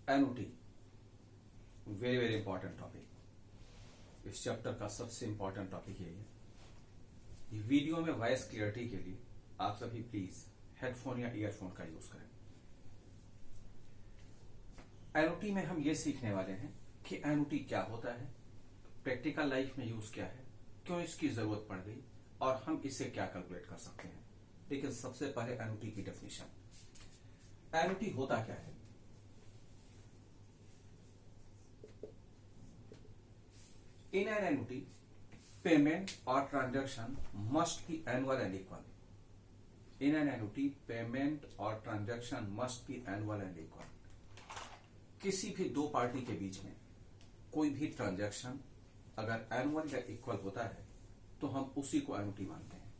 Annuity very very important topic. इस chapter का सबसे इंपॉर्टेंट टॉपिक यही है। ये वीडियो में वॉइस क्लियरिटी के लिए आप सभी प्लीज हेडफोन या ईयरफोन का यूज करें। एनुटी में हम ये सीखने वाले हैं कि एनुटी क्या होता है, प्रैक्टिकल लाइफ में यूज क्या है, क्यों इसकी जरूरत पड़ गई और हम इसे क्या कैलकुलेट कर सकते हैं। लेकिन सबसे पहले एनुटी की डेफिनेशन। एनुटी होता क्या है? In an annuity, payment or transaction must be annual and equal. In an annuity, payment or transaction must be annual and equal. किसी भी दो पार्टी के बीच में कोई भी ट्रांजैक्शन अगर एनुअल या इक्वल होता है तो हम उसी को एनुटी मानते हैं।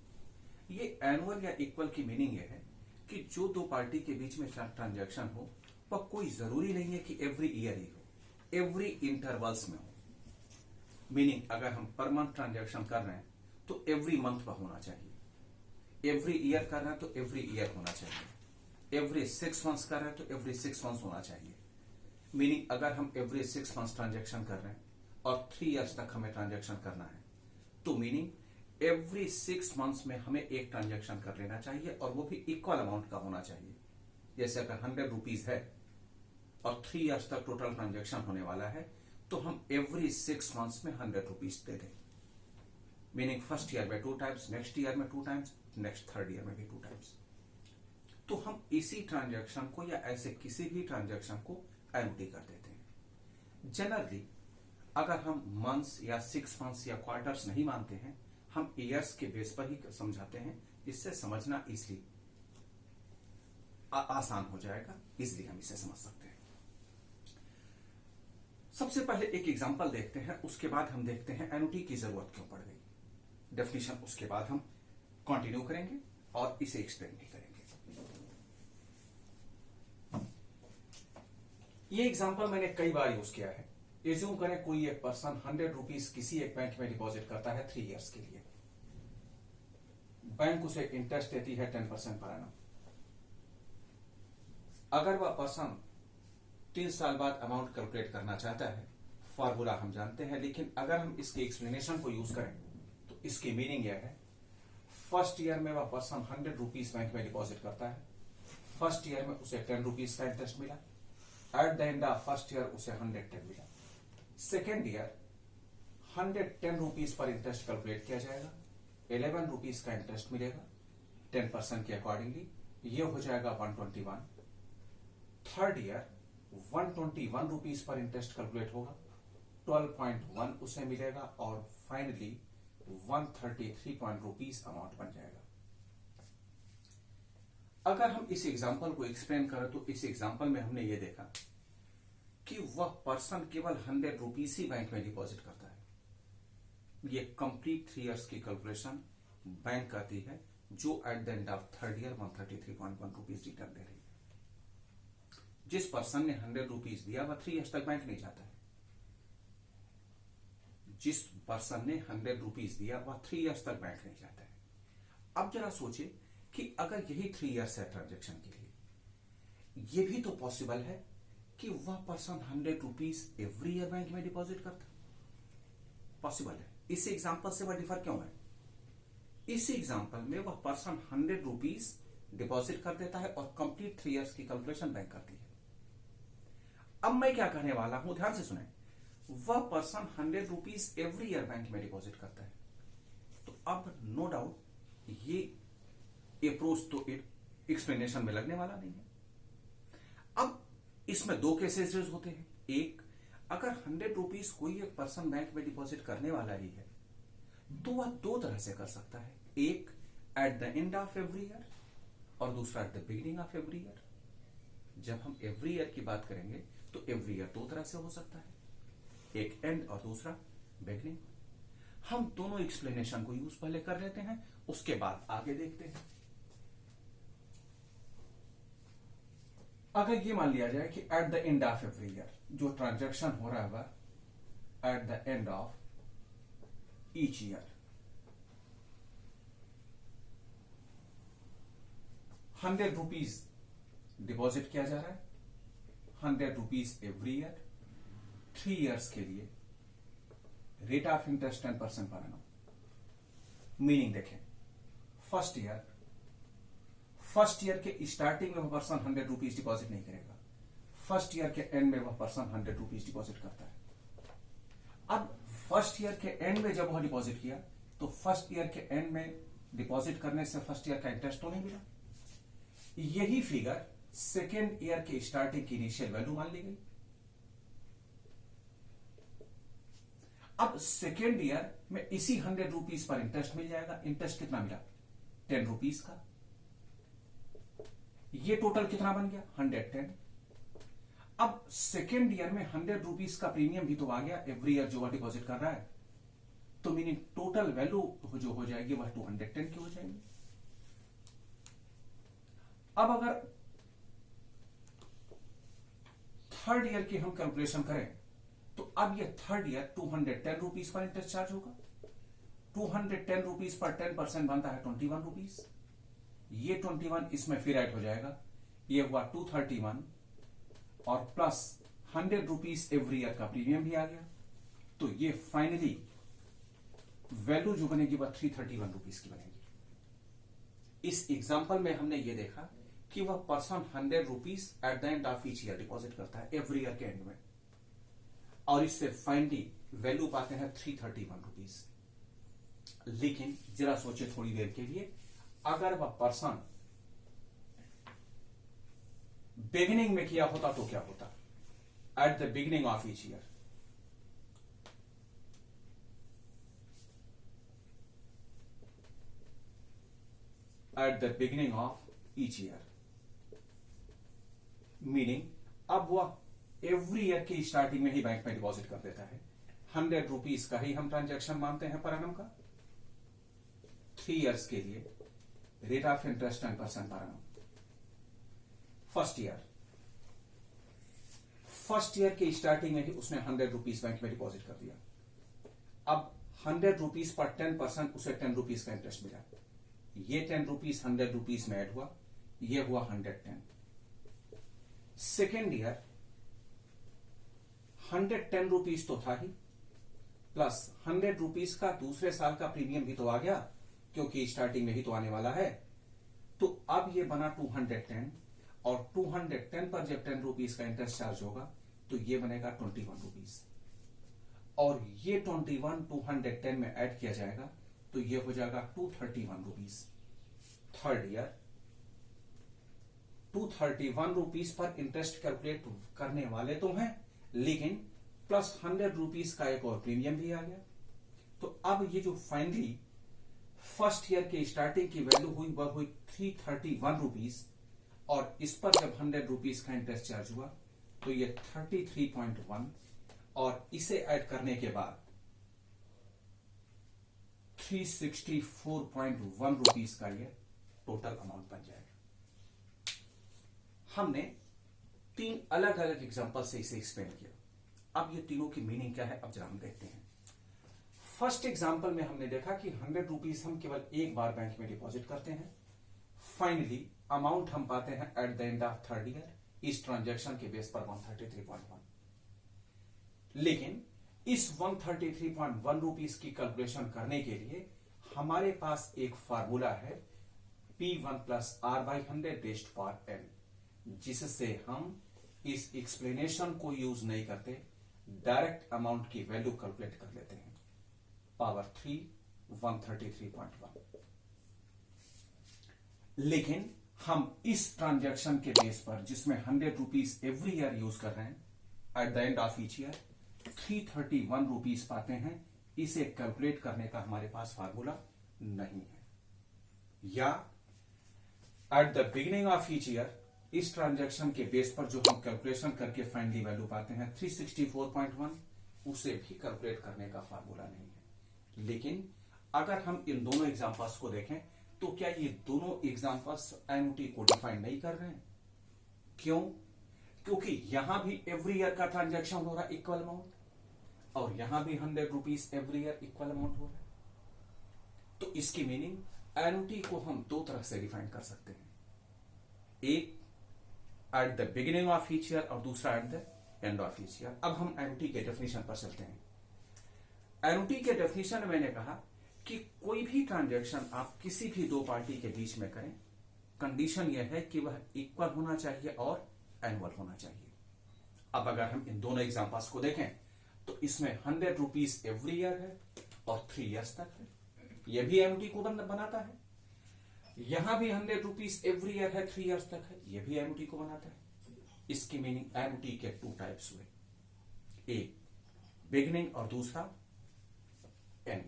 ये एनुअल या इक्वल की मीनिंग ये है कि जो दो पार्टी के बीच में ट्रांजैक्शन हो वह कोई जरूरी नहीं है कि एवरी ईयर ही हो, एवरी इंटरवल्स में हो। मीनिंग अगर हम पर मंथ ट्रांजैक्शन कर रहे हैं तो एवरी मंथ पर होना चाहिए, एवरी ईयर कर रहे हैं तो एवरी ईयर होना चाहिए, एवरी 6 मंथ्स कर रहे हैं तो एवरी 6 मंथ्स होना चाहिए। मीनिंग अगर हम एवरी 6 मंथ्स ट्रांजैक्शन कर रहे हैं और 3 इयर्स तक हमें ट्रांजैक्शन करना है तो मीनिंग एवरी 6 मंथ्स में हमें एक ट्रांजैक्शन कर लेना चाहिए और वो भी इक्वल अमाउंट का होना चाहिए। जैसे अगर 100 रुपीज है और 3 इयर्स तक टोटल ट्रांजैक्शन होने वाला है तो हम एवरी 6 मंथ्स में 100 रुपीज दे दें। मीनिंग फर्स्ट ईयर में 2 टाइम्स, नेक्स्ट ईयर में 2 टाइम्स, नेक्स्ट थर्ड ईयर में भी 2 टाइम्स। तो हम इसी ट्रांजैक्शन को या ऐसे किसी भी ट्रांजैक्शन को एनुटी कर देते हैं। जनरली अगर हम मंथ्स या 6 मंथ्स या क्वार्टर्स नहीं मानते हैं, हम ईयर्स के बेस पर ही समझाते हैं, जिससे समझना इसलिए आसान हो जाएगा, इसलिए हम इसे समझ सकते हैं। सबसे पहले एक एग्जांपल देखते हैं, उसके बाद हम देखते हैं एनुटी की जरूरत क्यों पड़ गई। डेफिनेशन उसके बाद हम कंटिन्यू करेंगे और इसे एक्सप्लेन भी करेंगे। ये एग्जांपल मैंने कई बार यूज किया है। एज्यूम करें कोई एक पर्सन 100 रुपीज किसी एक बैंक में डिपॉजिट करता है 3 इयर्स के लिए। बैंक उसे इंटरेस्ट देती है 10% पर एनम। अगर वह पर्सन 3 साल बाद अमाउंट कैलकुलेट करना चाहता है, फॉर्मूला हम जानते हैं, लेकिन अगर हम इसके एक्सप्लेनेशन को यूज करें तो इसकी मीनिंग यह है, फर्स्ट ईयर में वह पर्सन 100 रुपीज बैंक में डिपॉजिट करता है। फर्स्ट ईयर में उसे 10 रुपीज का इंटरेस्ट मिला। Eight the end of first year उसे 110 मिला। Second year 110 rupees per interest calculate किया जाएगा, 11 रुपीज का इंटरेस्ट मिलेगा 10% के अकॉर्डिंगली, ये हो जाएगा 121। Third year 121 rupees per interest calculate होगा, 12.1 उसे मिलेगा और फाइनली 133 रुपीज अमाउंट बन जाएगा। अगर हम इस एग्जांपल को एक्सप्लेन करें तो इस एग्जांपल में हमने ये देखा कि वह पर्सन केवल 100 रुपीज ही बैंक में डिपॉजिट करता है। ये कंप्लीट 3 इयर्स की कैलकुलेशन बैंक करती है, जो at the end of third year 133.1 rupees return दे रही है। जिस पर्सन ने 100 रुपीज दिया वह 3 इयर्स तक बैंक नहीं जाता है। जिस पर्सन ने 100 रुपीज दिया वह 3 इयर्स तक बैंक नहीं जाता है। अब जरा सोचिए कि अगर यही 3 इयर्स है ट्रांजेक्शन के लिए, यह भी तो पॉसिबल है कि वह person 100 rupees every year bank में डिपॉजिट करता। पॉसिबल है। इस एग्जांपल से वह डिफर क्यों है? इस एग्जांपल में वह पर्सन 100 रुपीज डिपॉजिट कर देता है और कंप्लीट 3 इयर्स की कैलकुलेशन बैंक करती है। अब मैं क्या कहने वाला हूं, ध्यान से सुने। वह person 100 rupees every year bank में डिपॉजिट करता है, तो अब नो डाउट ये अप्रोच तो एक्सप्लेनेशन में लगने वाला नहीं है। अब इसमें 2 केसेस होते हैं। एक, अगर 100 रुपीज कोई एक पर्सन बैंक में डिपॉजिट करने वाला ही है तो वह 2 तरह से कर सकता है। एक at the end of every year और दूसरा at the beginning of every year. जब हम एवरी ईयर की बात करेंगे तो एवरी ईयर 2 तरह से हो सकता है, एक एंड और दूसरा बिगिनिंग। हम दोनों एक्सप्लेनेशन को यूज पहले कर लेते हैं, उसके बाद आगे देखते हैं। अगर ये मान लिया जाए कि at the end of every year जो ट्रांजैक्शन हो रहा है eight the end of each year 100 rupees deposit किया जा रहा है, ₹100 एवरी ईयर, 3 ईयर्स के लिए, rate of interest 10% per annum. Meaning देखें, फर्स्ट ईयर के स्टार्टिंग में वह पर्सन ₹100 डिपॉजिट नहीं करेगा, फर्स्ट ईयर के एंड में वह पर्सन ₹100 डिपॉजिट करता है। अब फर्स्ट ईयर के एंड में जब वह डिपॉजिट किया तो फर्स्ट ईयर के एंड में डिपॉजिट करने से फर्स्ट ईयर का इंटरेस्ट तो नहीं मिला। यही फिगर सेकेंड ईयर के स्टार्टिंग की इनिशियल वैल्यू मान ली गई। अब सेकेंड ईयर में इसी ₹100 पर इंटरेस्ट मिल जाएगा। इंटरेस्ट कितना मिला? ₹10 का। ये टोटल कितना बन गया? 110। अब सेकेंड ईयर में ₹100 का प्रीमियम भी तो आ गया एवरी ईयर जो वह डिपॉजिट कर रहा है, तो मीनिंग टोटल वैल्यू जो हो जाएगी वह 210 की हो जाएगी। अब अगर थर्ड ईयर की हम कैलकुलेशन करें तो अब ये थर्ड ईयर ₹210 पर इंटरेस्ट चार्ज होगा। ₹210 पर 10% बनता है ₹21। ये 21 इसमें फिर ऐड हो जाएगा, ये हुआ 231 और प्लस ₹100 एवरी ईयर का प्रीमियम भी आ गया। तो ये फाइनली वैल्यू जो बनेगी वह ₹331 की बनेगी। इस एग्जांपल में हमने ये देखा कि वह person ₹100 eight the end of each year deposit करता है एवरी ईयर के एंड में, और इससे फाइनली वैल्यू पाते हैं ₹331। लेकिन जरा सोचे थोड़ी देर के लिए, अगर वह पर्सन बिगिनिंग में किया होता तो क्या होता? At the beginning of each year, at the beginning of each year meaning अब वह एवरी ईयर की स्टार्टिंग में ही बैंक में डिपॉजिट कर देता है। ₹100 का ही हम ट्रांजैक्शन मानते हैं पर एनम का, 3 ईयर्स के लिए, rate of interest 10% per annum. First year के स्टार्टिंग में ही उसने ₹100 बैंक में डिपॉजिट कर दिया। अब ₹100 पर 10% उसे ₹10 का इंटरेस्ट मिला। ये ₹10 ₹100 में ऐड हुआ, ये हुआ 110। सेकेंड ईयर ₹110 तो था ही, प्लस ₹100 का दूसरे साल का प्रीमियम भी तो आ गया क्योंकि स्टार्टिंग में ही तो आने वाला है। तो अब ये बना 210, और 210 पर जब ₹10 का इंटरेस्ट चार्ज होगा तो ये बनेगा ₹21, और ये 21 210 में ऐड किया जाएगा तो ये हो जाएगा ₹231। थर्ड ईयर ₹231 पर इंटरेस्ट कैलकुलेट करने वाले तो हैं, लेकिन प्लस ₹100 का एक और प्रीमियम भी आ गया। तो अब ये जो फाइनली फर्स्ट ईयर के स्टार्टिंग की वैल्यू हुई वह हुई ₹331, और इस पर जब ₹100 का इंटरेस्ट चार्ज हुआ तो ये 33.1, और इसे ऐड करने के बाद ₹364.1 का ये टोटल अमाउंट बन जाएगा। हमने 3 अलग अलग एग्जांपल से इसे एक्सप्लेन किया। अब ये तीनों की मीनिंग क्या है अब जरा हम देखते हैं। फर्स्ट एग्जांपल में हमने देखा कि ₹100 हम केवल एक बार बैंक में डिपॉजिट करते हैं, फाइनली अमाउंट हम पाते हैं eight the end of third year इस ट्रांजैक्शन के बेस पर 133.1। लेकिन इस ₹133.1 की कैलकुलेशन करने के लिए हमारे पास एक फार्मूला है P1 + R/100 raised power n, जिससे हम इस एक्सप्लेनेशन को यूज नहीं करते, डायरेक्ट अमाउंट की वैल्यू कैलकुलेट कर लेते हैं। पावर 3 133.1। लेकिन हम इस ट्रांजैक्शन के बेस पर जिसमें ₹100 एवरी ईयर यूज कर रहे हैं, eight the end of each year ₹331 पाते हैं। इसे कैलकुलेट करने का हमारे पास फार्मूला नहीं है, या at the beginning of each year इस ट्रांजैक्शन के बेस पर जो हम कैलकुलेशन करके फाइनली वैल्यू पाते हैं 364.1, उसे भी कैलकुलेट करने का फार्मूला नहीं है। लेकिन अगर हम इन दोनों एग्जांपल्स को देखें तो क्या ये दोनों एग्जांपल्स एनुटी को डिफाइन नहीं कर रहे हैं? क्यों? क्योंकि यहां भी एवरी ईयर का ट्रांजैक्शन हो रहा है इक्वल अमाउंट, और यहां भी ₹100 एवरी ईयर इक्वल अमाउंट हो रहा है। तो इसकी मीनिंग एनुटी को हम दो तरह से डिफाइन कर सकते हैं। एक, at the beginning of each year और दूसरा at the end of each year. अब हम एनुटी के डेफिनेशन पर चलते हैं। एनुटी के डेफिनेशन में मैंने कहा कि कोई भी ट्रांजैक्शन आप किसी भी दो पार्टी के बीच में करें, कंडीशन यह है कि वह इक्वल होना चाहिए और एनुअल होना चाहिए। अब अगर हम इन दोनों एग्जांपल्स को देखें तो इसमें 100 रुपीज एवरी ईयर है और 3 इयर्स तक है, यह भी एनुटी को बनाता है। यहां भी 100 रुपीज एवरी ईयर है, 3 इयर्स तक है, यह भी एनुटी को बनाता है। इसकी मीनिंग एनुटी के 2 टाइप्स हुए, एक बिगिनिंग और दूसरा एंड।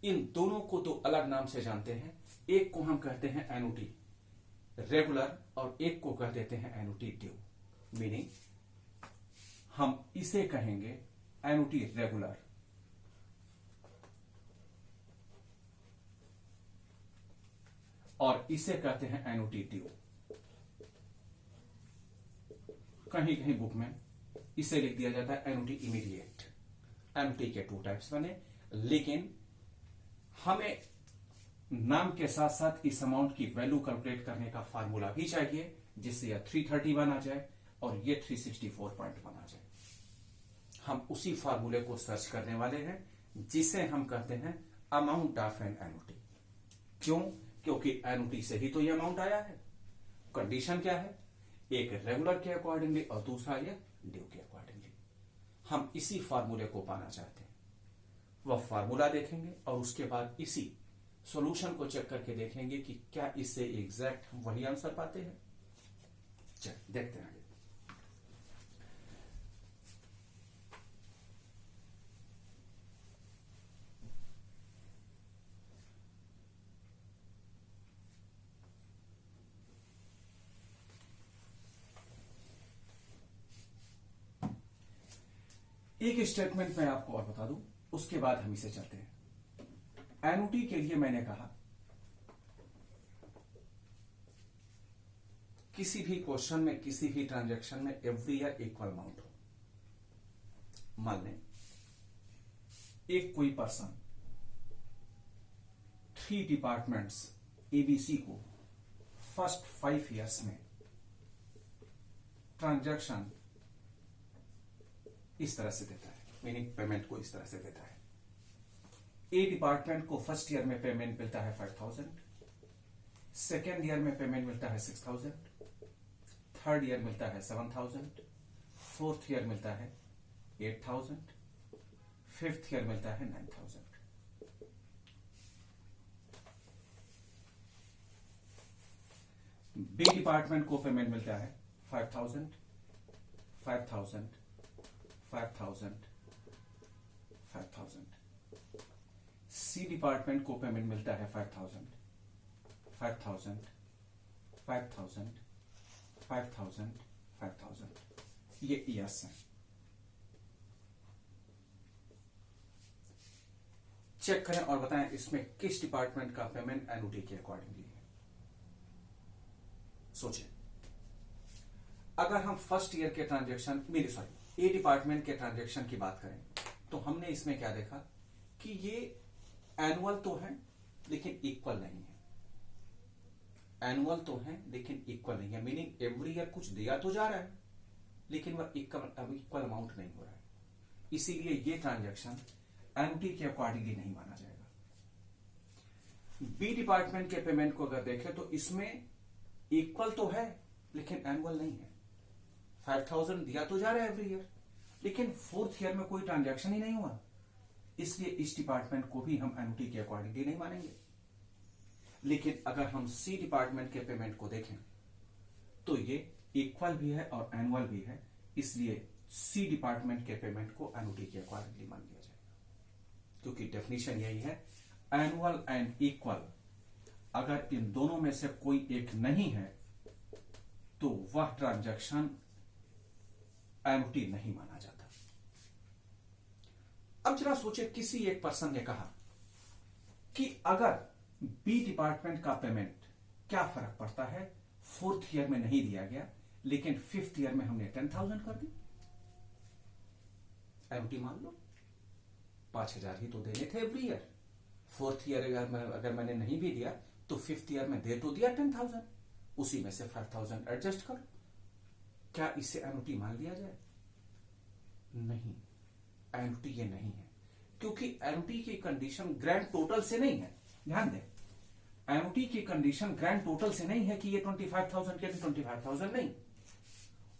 इन दोनों को तो अलग नाम से जानते हैं, एक को हम कहते हैं एनुटी रेगुलर और एक को कह देते हैं एनुटी ड्यू। मीनिंग हम इसे कहेंगे एनुटी रेगुलर और इसे कहते हैं एनुटी ड्यू। कहीं कहीं बुक में इसे लिख दिया जाता है एनुटी इमीडिएट। एनुटी के 2 टाइप्स बने, लेकिन हमें नाम के साथ साथ इस अमाउंट की वैल्यू कैलकुलेट करने का फार्मूला भी चाहिए, जिससे यह 331 आ जाए और ये 364.1 आ जाए। हम उसी फार्मूले को सर्च करने वाले हैं, जिसे हम कहते हैं अमाउंट ऑफ एन एनुटी। क्यों? क्योंकि एनुटी से ही तो ये अमाउंट आया है। कंडीशन क्या है? एक रेगुलर के अकॉर्डिंगली और दूसरा ये ड्यू के अकॉर्डिंगली। हम इसी फार्मूले को पाना चाहते हैं। वह फार्मूला देखेंगे और उसके बाद इसी सॉल्यूशन को चेक करके देखेंगे कि क्या इससे एग्जैक्ट वही आंसर पाते हैं। चल देखते हैं आगे। एक स्टेटमेंट मैं आपको और बता दूं, उसके बाद हम इसे चलते हैं। एनुटी के लिए मैंने कहा किसी भी क्वेश्चन में, किसी भी ट्रांजैक्शन में एवरी ईयर इक्वल अमाउंट हो। मान लें एक कोई पर्सन 3 डिपार्टमेंट्स एबीसी को फर्स्ट 5 इयर्स में ट्रांजैक्शन इस तरह से देता है, मीनिंग पेमेंट को इस तरह से देता है। ए डिपार्टमेंट को फर्स्ट ईयर में पेमेंट मिलता है 5000, सेकेंड ईयर में पेमेंट मिलता है 6000, थर्ड ईयर मिलता है 7000, फोर्थ ईयर मिलता है 8000, फिफ्थ ईयर मिलता है 9000। बी डिपार्टमेंट को पेमेंट मिलता है 5000, 5000, 5000, 5000। सी डिपार्टमेंट को पेमेंट मिलता है 5000, 5000, 5000, 5000, 5000। ये ईयर्स हैं। चेक करें और बताएं इसमें किस डिपार्टमेंट का पेमेंट एनुटी के अकॉर्डिंगली है। सोचें, अगर हम फर्स्ट ईयर के ट्रांजैक्शन ए डिपार्टमेंट के ट्रांजैक्शन की बात करें तो हमने इसमें क्या देखा कि ये एनुअल तो है लेकिन इक्वल नहीं है। एनुअल तो है लेकिन इक्वल नहीं है, मीनिंग एवरी ईयर कुछ दिया तो जा रहा है लेकिन वह इक्वल अमाउंट नहीं हो रहा है। इसीलिए ये ट्रांजैक्शन एनुटी के अकॉर्डिंगली नहीं माना जाएगा। बी डिपार्टमेंट के पेमेंट को अगर देखें तो इसमें इक्वल तो है लेकिन एनुअल नहीं है। 5000 दिया तो जा रहा है एवरी ईयर, लेकिन फोर्थ ईयर में कोई ट्रांजैक्शन ही नहीं हुआ, इसलिए इस डिपार्टमेंट को भी हम एनुटी के अकॉर्डिंगली नहीं मानेंगे। लेकिन अगर हम सी डिपार्टमेंट के पेमेंट को देखें तो ये इक्वल भी है और एनुअल भी है, इसलिए सी डिपार्टमेंट के पेमेंट को एनुटी के अकॉर्डिंगली मान लिया जाएगा। क्योंकि डेफिनेशन यही है, एनुअल एंड इक्वल, अगर इन दोनों में से कोई एक नहीं है तो वह ट्रांजैक्शन एनुटी नहीं माना जाता। अब जरा सोचे, किसी एक पर्सन ने कहा कि अगर बी डिपार्टमेंट का पेमेंट, क्या फर्क पड़ता है, फोर्थ ईयर में नहीं दिया गया लेकिन फिफ्थ ईयर में हमने 10,000 कर दी, एनुटी मान लो। 5000 ही तो देने थे एवरी ईयर। फोर्थ ईयर अगर मैंने नहीं भी दिया तो फिफ्थ ईयर में दे तो दिया 10,000, उसी में से 5000 एडजस्ट करो। क्या इससे एनुटी मान लिया जाए? नहीं, एनुटी ये नहीं है, क्योंकि एनुटी की कंडीशन ग्रैंड टोटल से नहीं है। ध्यान दें, एनुटी की कंडीशन ग्रैंड टोटल से नहीं है कि ये 25,000 के 25,000 नहीं।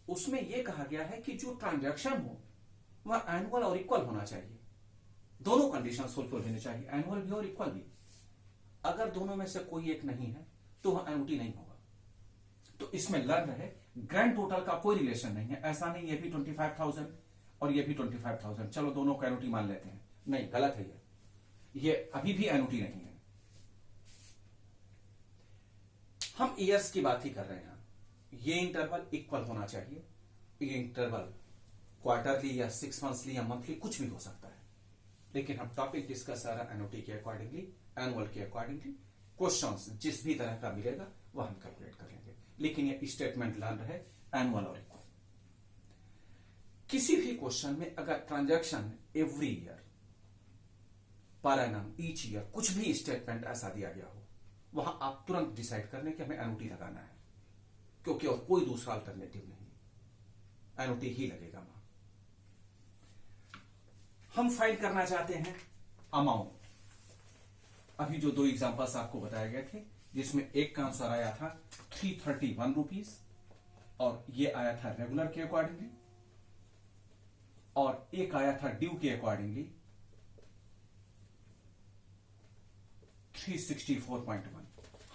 उसमें यह कहा गया है कि जो ट्रांजैक्शन हो वह एनुअल और इक्वल होना चाहिए। दोनों कंडीशन फुलफिल होनी चाहिए, एनुअल भी और इक्वल भी। अगर दोनों में से कोई एक नहीं है तो वह एनुटी नहीं होगा। तो इसमें लर्न रहे, ग्रैंड टोटल का कोई रिलेशन नहीं है। ऐसा नहीं ये भी 25,000 और ये भी 25,000, चलो दोनों को एनुटी मान लेते हैं। नहीं, गलत है ये अभी भी एनुटी नहीं है। हम ईयर्स की बात ही कर रहे हैं। ये इंटरवल इक्वल होना चाहिए। ये इंटरवल क्वार्टरली या 6 मंथली या मंथली कुछ भी हो सकता है, लेकिन हम टॉपिक डिस्कस कर रहे हैं एनुटी के अकॉर्डिंगली, एनुअल के अकॉर्डिंगली। क्वेश्चंस जिस भी तरह का मिलेगा वह हम कैलकुलेट कर लेंगे, लेकिन ये स्टेटमेंट लर्न रहे एनुअल और इक्वल। किसी भी क्वेश्चन में अगर ट्रांजैक्शन एवरी ईयर, पर एनम, ईच ईयर, कुछ भी स्टेटमेंट ऐसा दिया गया हो, वहां आप तुरंत डिसाइड कर लें कि हमें एनुटी लगाना है, क्योंकि और कोई दूसरा अल्टरनेटिव नहीं, एनुटी ही लगेगा वहां। हम फाइंड करना चाहते हैं अमाउंट। अभी जो 2 एग्जांपल्स आपको बताए गए थे, जिसमें एक का आंसर आया था 331 रुपीज और ये आया था रेगुलर के अकॉर्डिंगली, और एक आया था ड्यू के अकॉर्डिंगली 364.1।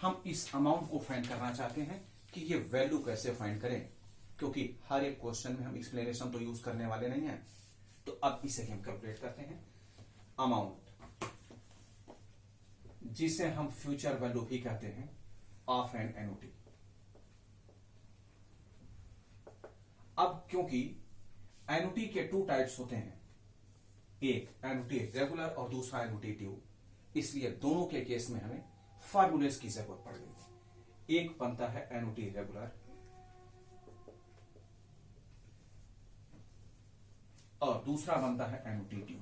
हम इस अमाउंट को फाइंड करना चाहते हैं कि ये वैल्यू कैसे फाइंड करें, क्योंकि हर एक क्वेश्चन में हम एक्सप्लेनेशन तो यूज करने वाले नहीं हैं। तो अब इसे हम कैलकुलेट करते हैं। अमाउंट, जिसे हम फ्यूचर वैल्यू भी कहते हैं, ऑफ एन एनुटी। अब क्योंकि एनुटी के 2 टाइप्स होते हैं, एक एनुटी रेगुलर और दूसरा एनुटी ड्यू, इसलिए दोनों के केस में हमें फार्मूलेस की जरूरत पड़ गई। एक बनता है एनुटी रेगुलर और दूसरा बनता है एनुटी ड्यू।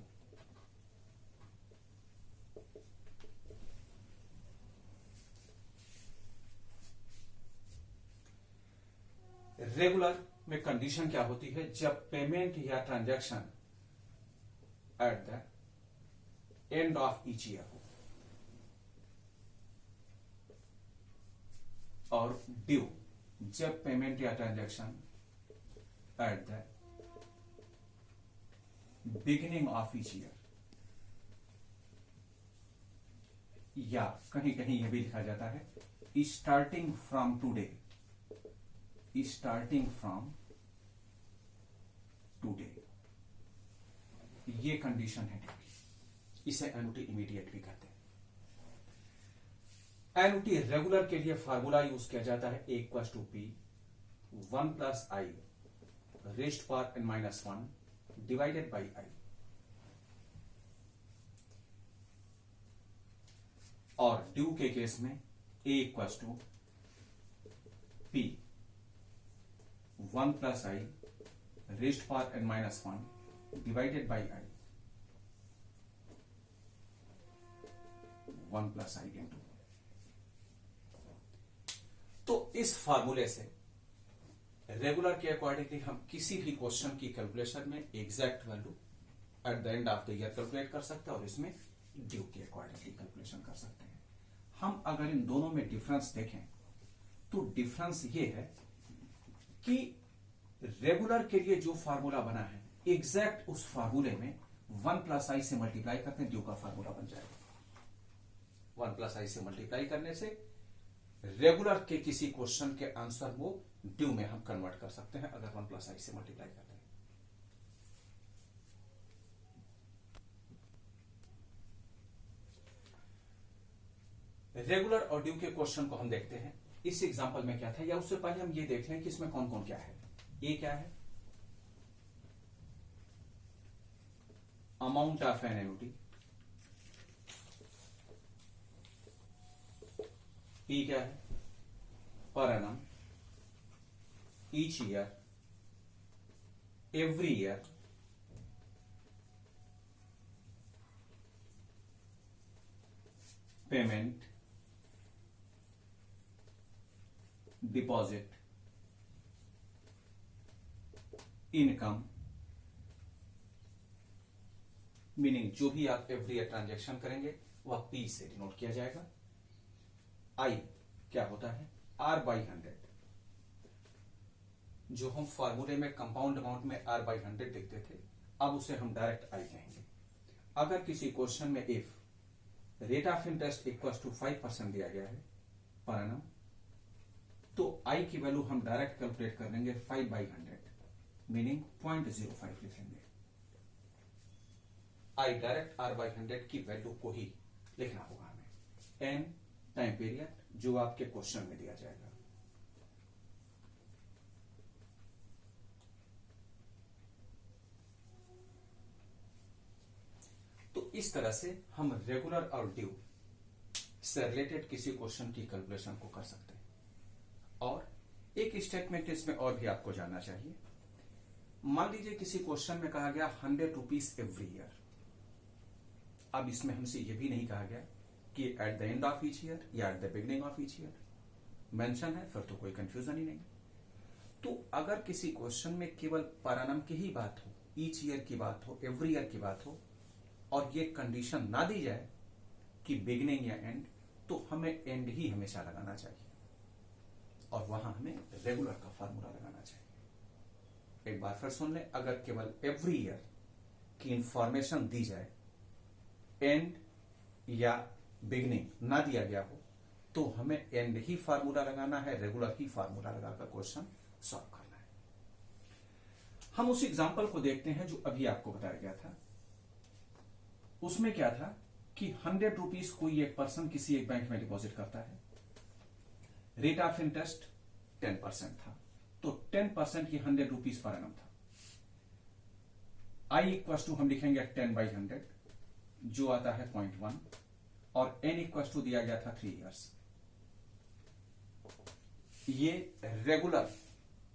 रेगुलर में कंडीशन क्या होती है? जब पेमेंट या transaction eight the end of each year हो, और ड्यू जब पेमेंट या transaction at the beginning of each year, या कहीं कहीं यह भी लिखा जाता है starting from today, starting from today. ये कंडीशन है ड्यू की, इसे एनुटी इमीडिएट भी कहते हैं। एनुटी रेगुलर के लिए फार्मूला यूज किया जाता है A = P 1 + I raised power n-1 divided by I। और ड्यू के केस में A = P 1 + I raised power n-1 divided by I 1 + I into. तो इस फार्मूले से रेगुलर के अकॉर्डिंगली हम किसी भी क्वेश्चन की कैलकुलेशन में exact value eight the end of the year calculate कर सकते हैं और इसमें ड्यू के अकॉर्डिंगली कैलकुलेशन कर सकते हैं। हम अगर इन दोनों में डिफरेंस देखें तो डिफरेंस ये है कि रेगुलर के लिए जो फार्मूला बना है एग्जैक्ट उस फार्मूले में 1 + I से मल्टीप्लाई करते हैं, ड्यू का फार्मूला बन जाएगा। 1 + I से मल्टीप्लाई करने से रेगुलर के किसी क्वेश्चन के आंसर को ड्यू में हम कन्वर्ट कर सकते हैं अगर 1 + I से मल्टीप्लाई करते हैं। रेगुलर और ड्यू के क्वेश्चन को हम देखते हैं। इस एग्जांपल में क्या था, या उससे पहले हम ये देख लें कि इसमें कौन कौन क्या है। ए क्या है? Amount of an annuity. P क्या है? Per annum, each year, every year, payment, deposit, income, meaning जो भी आप एवरी ईयर ट्रांजेक्शन करेंगे वह पी से डिनोट किया जाएगा। आई क्या होता है, आर बाई 100, जो हम फॉर्मूले में कंपाउंड अमाउंट में आर बाई 100 लिखते थे, अब उसे हम डायरेक्ट आई कहेंगे। अगर किसी क्वेश्चन में if rate of interest equal to 5% दिया गया है पर एनम, तो आई की वैल्यू हम डायरेक्ट कैलकुलेट कर लेंगे 5/100, मीनिंग 0.05 लिख लेंगे। आई डायरेक्ट आर बाई 100 की वैल्यू को ही लिखना होगा हमें। एन टाइम पीरियड जो आपके क्वेश्चन में दिया जाएगा। तो इस तरह से हम रेगुलर और ड्यू से रिलेटेड किसी क्वेश्चन की कैलकुलेशन को कर सकते हैं। और एक स्टेटमेंट इसमें और भी आपको जानना चाहिए। मान लीजिए किसी क्वेश्चन में कहा गया 100 रुपीज एवरी ईयर। अब इसमें हमसे यह भी नहीं कहा गया कि at the end of each year या at the beginning of each year mention है, फिर तो कोई कंफ्यूजन ही नहीं। तो अगर किसी क्वेश्चन में केवल पर एनम की ही बात हो, ईच ईयर की बात हो, एवरी ईयर की बात हो, और ये कंडीशन ना दी जाए कि बिगनिंग या एंड, तो हमें एंड ही हमेशा लगाना चाहिए और वहां हमें रेगुलर का फार्मूला लगाना चाहिए। एक बार फिर सुन लें, अगर केवल एवरी ईयर की इंफॉर्मेशन दी जाए, एंड या बिगनिंग ना दिया गया हो, तो हमें एंड ही फार्मूला लगाना है, रेगुलर ही फार्मूला लगाकर क्वेश्चन सॉल्व करना है। हम उस एग्जांपल को देखते हैं जो अभी आपको बताया गया था। उसमें क्या था कि 100 रुपीज कोई एक पर्सन किसी एक बैंक में डिपॉजिट करता है, रेट ऑफ इंटरेस्ट 10% था, तो 10% की 100 रुपीज पर एनम था। आई इक्वल टू हम लिखेंगे 10/100 जो आता है 0.1, और एन इक्वल टू दिया गया था 3 इयर्स। ये रेगुलर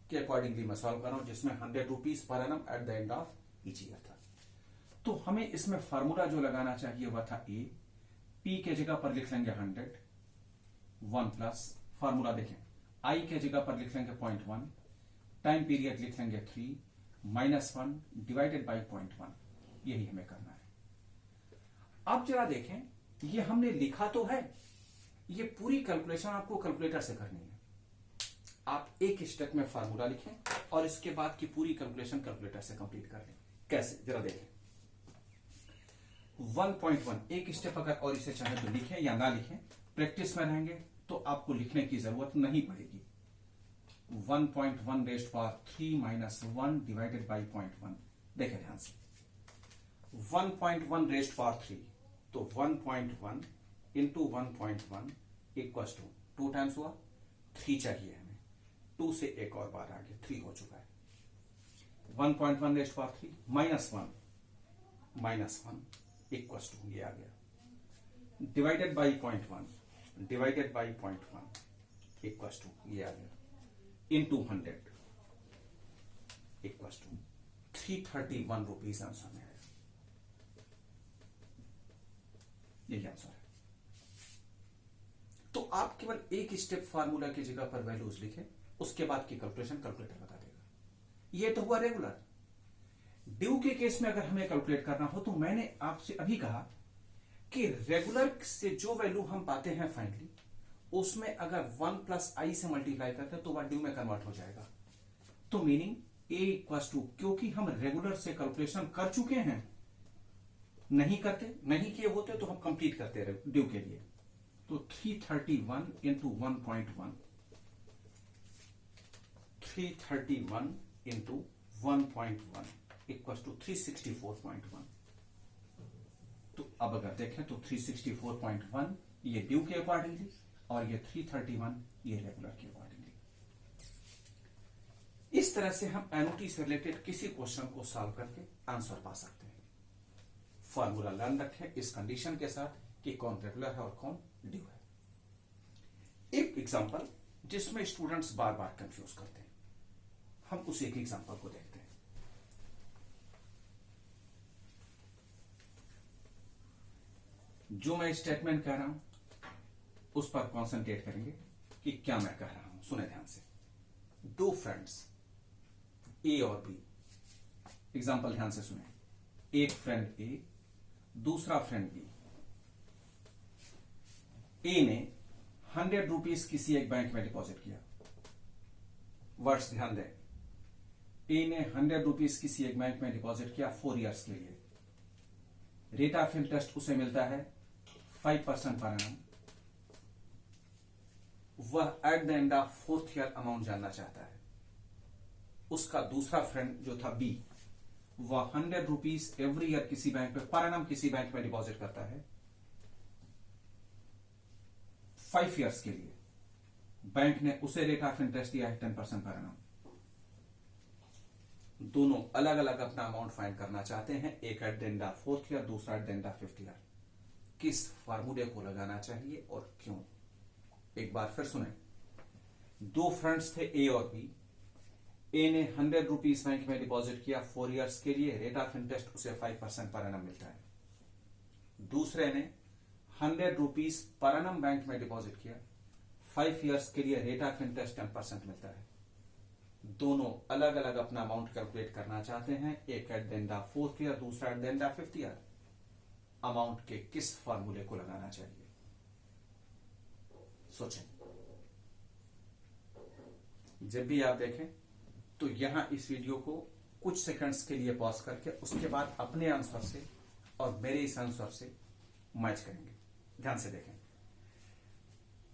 के अकॉर्डिंगली मैं सॉल्व कर रहा हूं, जिसमें 100 rupees per annum eight the end of each year था। तो हमें इसमें फार्मूला जो लगाना चाहिए वह था ए, पी के जगह पर लिख लेंगे 100, 1 प्लस फार्मूला देखें, आई के जगह पर लिख लेंगे 0.1, टाइम पीरियड लिख लेंगे 3, -1 डिवाइडेड बाई 0.1। यही हमें करना है। अब जरा देखें, ये हमने लिखा तो है, ये पूरी कैलकुलेशन आपको कैलकुलेटर से करनी है। आप एक स्टेप में फार्मूला लिखें और इसके बाद की पूरी कैलकुलेशन कैलकुलेटर से कंप्लीट कर लें। कैसे, जरा देखें। 1.1 एक स्टेप अगर और इसे चाहे तो लिखें या ना लिखें, प्रैक्टिस में रहेंगे तो आपको लिखने की जरूरत नहीं पड़ेगी। 1.1 रेज़्ड पावर 3 - 1 डिवाइडेड बाई 0.1। देखें ध्यान से, 1.1 रेज़्ड पावर 3, तो 1.1 इंटू 1.1 इक्वल टू 2 टाइम्स हुआ, 3 चाहिए हमें, 2 से एक और बार आ गया, 3 हो चुका है। 1.1 रेज़्ड पावर 3 -1 इक्वल टू ये आ गया, divided by 0.1 divided by 0.1 equal to ये आ गया, into 100 equal to 331 rupees answer में आया। यही आंसर है। तो आप केवल एक स्टेप फार्मूला की जगह पर वैल्यूज लिखें, उसके बाद की कैलकुलेशन कैलकुलेटर बता देगा। ये तो हुआ रेगुलर। ड्यू के केस में अगर हमें कैलकुलेट करना हो, तो मैंने आपसे अभी कहा कि रेगुलर से जो वैल्यू हम पाते हैं फाइनली, उसमें अगर 1 प्लस आई से मल्टीप्लाई करते हैं तो वह ड्यू में कन्वर्ट हो जाएगा। तो मीनिंग ए इक्वल टू, क्योंकि हम रेगुलर से कैलकुलेशन कर चुके हैं, नहीं किए होते तो हम कंप्लीट करते रहे ड्यू के लिए। तो 331 इंटू 1.1, 331 इंटू 1.1 इक्वल टू 364.1। तो अब अगर देखें तो 364.1 ये ड्यू के अकॉर्डिंगली, और ये 331 ये रेगुलर के अकॉर्डिंगली। इस तरह से हम एनओटी से रिलेटेड किसी क्वेश्चन को सॉल्व करके आंसर पा सकते हैं। फॉर्मूला लर्न रखें इस कंडीशन के साथ कि कौन रेगुलर है और कौन ड्यू है। एक एग्जांपल जिसमें स्टूडेंट्स बार बार कंफ्यूज करते हैं, हम उस एक एग्जांपल को देखते हैं। जो मैं स्टेटमेंट कह रहा हूं उस पर कॉन्सेंट्रेट करेंगे कि क्या मैं कह रहा हूं। सुने ध्यान से, दो फ्रेंड्स ए और बी, एग्जाम्पल ध्यान से सुने। एक फ्रेंड ए, दूसरा फ्रेंड बी। ए ने 100 रुपीज किसी एक बैंक में डिपॉजिट किया। वर्ड्स ध्यान दें, ए ने 100 रुपीज किसी एक बैंक में डिपॉजिट किया 4 ईयर्स के लिए। रेट ऑफ इंटरेस्ट उसे मिलता है 5% पर एनम। वह eight the end of 4th year amount जानना चाहता है। उसका दूसरा फ्रेंड जो था बी, वह 100 रुपीज एवरी ईयर किसी बैंक में पर एनम किसी बैंक में डिपॉजिट करता है 5 ईयर्स के लिए। बैंक ने उसे रेट ऑफ इंटरेस्ट दिया है 10% पर एनम। दोनों अलग अलग अपना अमाउंट फाइंड करना चाहते हैं, एक at the end of 4th year, दूसरा at the end of 5th year. किस फार्मूले को लगाना चाहिए और क्यों? एक बार फिर सुने, दो फ्रेंड्स थे ए और बी। ए ने 100 रुपीज बैंक में डिपॉजिट किया 4 ईयर्स के लिए, रेट ऑफ इंटरेस्ट उसे 5% पर एनम मिलता है। दूसरे ने 100 रुपीज पर एनम बैंक में डिपॉजिट किया 5 ईयर्स के लिए, रेट ऑफ इंटरेस्ट 10% मिलता है। दोनों अलग अलग अपना अमाउंट कैलकुलेट करना चाहते हैं, एक at the end of 4th year, दूसरा at the end of 5th year. Amount के किस फॉर्मूले को लगाना चाहिए? सोचें। जब भी आप देखें तो यहां इस वीडियो को कुछ सेकंड्स के लिए पॉज करके उसके बाद अपने आंसर से और मेरे इस आंसर से मैच करेंगे। ध्यान से देखें।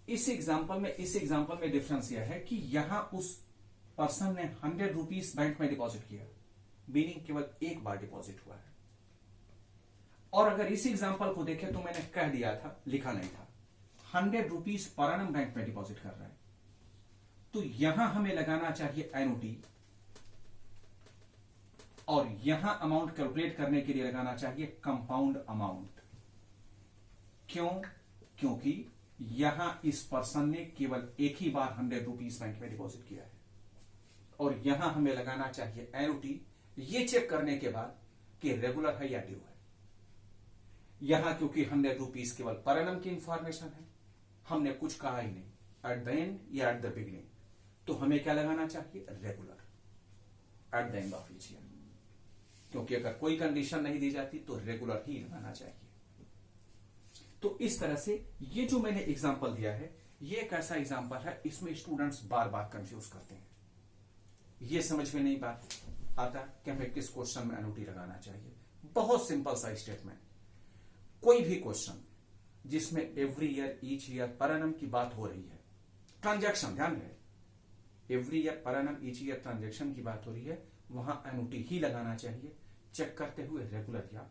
इस एग्जांपल में डिफरेंस यह है कि यहां उस पर्सन ने 100 रुपीज बैंक में डिपॉजिट किया, मीनिंग केवल एक बार डिपॉजिट हुआ है। और अगर इस एग्जांपल को देखें तो मैंने कह दिया था, लिखा नहीं था, 100 रुपीज पर एनम बैंक में डिपॉजिट कर रहा है। तो यहां हमें लगाना चाहिए एनुटी और यहां अमाउंट कैलकुलेट करने के लिए लगाना चाहिए कंपाउंड अमाउंट। क्यों? क्योंकि यहां इस पर्सन ने केवल एक ही बार 100 रुपीज बैंक में डिपॉजिट किया है और यहां हमें लगाना चाहिए एनुटी, ये चेक करने के बाद कि रेगुलर है या ड्यू है। यहां क्योंकि 100 रुपीज केवल पर एनम की इंफॉर्मेशन है, हमने कुछ कहा ही नहीं एट द एंड या एट द बिगिनिंग, तो हमें क्या लगाना चाहिए? Regular at the end of each year. क्योंकि अगर कोई कंडीशन नहीं दी जाती तो रेगुलर ही लगाना चाहिए। तो इस तरह से ये जो मैंने एग्जाम्पल दिया है, ये एक ऐसा एग्जाम्पल है, इसमें स्टूडेंट्स बार बार कंफ्यूज करते हैं। ये समझ में नहीं बात आता कि हमें किस क्वेश्चन में एनुटी लगाना चाहिए। बहुत सिंपल सा स्टेटमेंट, कोई भी क्वेश्चन जिसमें every year, each year, per annum की बात हो रही है, ट्रांजैक्शन, ध्यान रहे, एवरी ईयर, पर एनम, ईच ईयर ट्रांजैक्शन की बात हो रही है, वहां एनुटी ही लगाना चाहिए, चेक करते हुए रेगुलर या